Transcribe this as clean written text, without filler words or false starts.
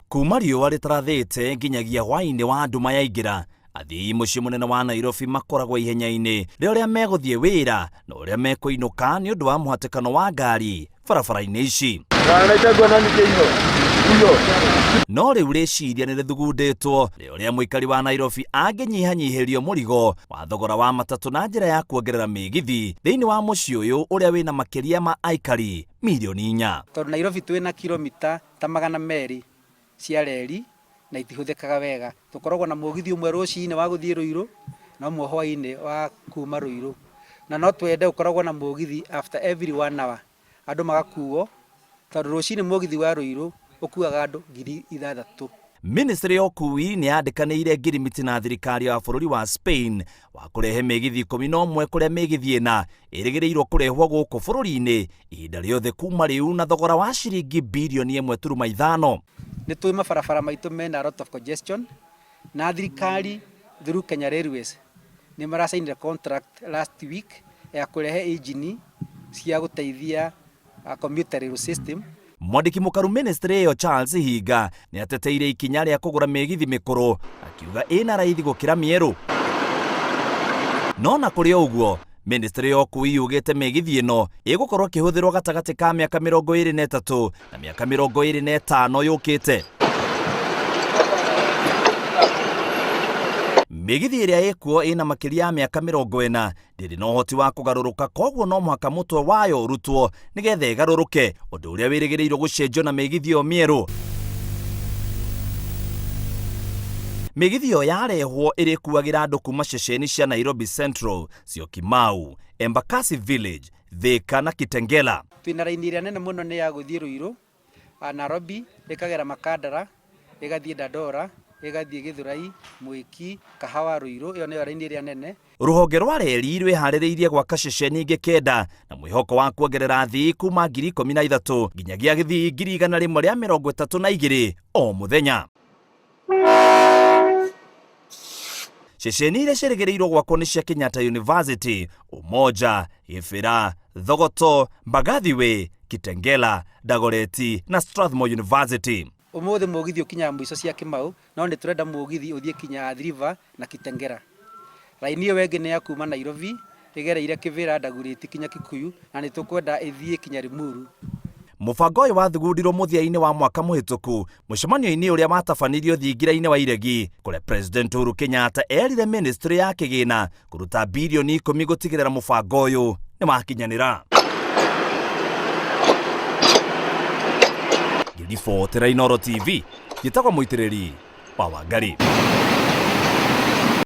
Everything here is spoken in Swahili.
Kuma riũa rĩtarathĩte nginyagia hwaĩ-inĩ wa nduma yaingĩra, athii mũciĩ mũnene wa Nairobi makoragwo ihenya-inĩ rĩa ũrĩa megũthiĩ wĩra na ũrĩa mekũinũka nĩ ũndũ wa mũhatĩkano wa ngari barabara-inĩ ici. No rĩu rĩciria nĩ rĩthugundĩtwo rĩa ũrĩa mũikari wa Nairobi angĩnyihanyihĩrio mũrigo wa thogora wa matatũ na njĩra ya kuongerera mĩgithi thĩinĩ wa mũciĩ ũyũ ũrĩa wĩna makĩria ma aikari milioni 4. Tondũ Nairobi twĩna kilomita ta 200 cia reri na itihũthĩkaga wega. Tũkoragwo na mũgithi ũmwe rũcinĩ wa gũthiĩ Ruiru na ũmwe hwaĩ-inĩ wa kuma Ruiru. Na no twende ũkoragwo na mũgithi after every 1 hour. Andũ magakuo tondũ rũcinĩ mũgithi wa Ruiru ũkuaga andũ 6,000. Ministry ya ũkui nĩ yandĩkanĩire ngirimiti na thirikari ya bũrũri wa Spain wa kũrehe mĩgithi 11 kũrĩa mĩgithi ĩna ĩrĩgĩrĩirwo kũrehwo gũkũ bũrũri-inĩ ihinda rĩothe kuma rĩu na thogora wa ciringi birioni 1.5. Nĩ tũĩ mabarabara maitũ mena a lot of congestion na thirikari through Kenya Railways nĩ marasainire contract last week ya kũrehe engine cia gũteithia commuter rail system. Mwandĩki mũkaru ministry ĩyo Charles Hinga nĩ ateteire ikinya rĩa kũgũra mĩgithi mĩkũrũ akiuga ĩna raithi gũkĩra mĩerũ. No na kũrĩ ũguo ministry ya ũkui yugĩte mĩgithi ĩno ĩgũkorwo ĩkĩhũthĩrwo gatagatĩ ka mĩaka 23 na mĩaka 25 yũkĩte. Mĩgithi ĩrĩa ĩkuo ĩna makĩria ya mĩaka 40 ndĩrĩ na ũhoti wa kũgarũrũka, koguo no mũhaka mũtwe wayo ũrutwo nĩgetha ĩgarũrũke, ũndũ ũrĩa wĩrĩgĩrĩirwo gũcenjio na mĩgithi ĩyo mĩerũ. Mĩgithi ĩyo yarehwo ĩrĩkuagĩra andũ kuma ceceni cia Nairobi Central, Syokimau, Embakasi Village, Thika na Kitengela. Twĩna raini ĩrĩa nene mũno nĩ ya gũthiĩ Ruiru, Nairobi, ĩkagera Makandara, ĩgathiĩ Dandora, ĩgathiĩ Gĩthũrai, Mwiki, Kahawa, Ruiru. Ĩyo nĩyo raini ĩrĩa nene. Rũhonge rwa reri rwĩharĩrĩirie gwaka ceceni ingĩ 9 na mwĩhoko wa kuongerera athii kuma 13,000 nginyagia gĩthii 132 o mũthenya. Ceceni iria ciĩrĩgĩrĩirwo gwakwo nĩ cia Kenyatta University, Umoja, Ifira, Thogoto, Mbagathi Way, Kitengela, Dagoretti na Strathmore University. Ũmũthĩ mũgithi ũkinyaga mũico cia Kimau, no nĩ tũrenda mũgithi ũthiĩ kinya Athi River na Kitengela. Raini ĩyo wengĩ nĩ ya kuma Nairobi ĩgereire Kĩvĩra, Dagoretti kinya Kikuyu na nĩ tũkwenda ĩthiĩ kinya Limuru. Mũbango ũyũ wathugundirwo mũthia-inĩ wa mwaka mũhĩtũku mũcemanio-inĩ ũrĩa watabanirio thingira-inĩ wa iregi, kũrĩa President Uhuru Kenyatta erire ministry ya kĩgĩna kũruta birioni 10 gũtigĩrĩra mũbango ũyũ nĩ wakinyanĩra. Gĩthibotera Inooro TV, gĩtagwo mũitĩrĩri wa Wangari.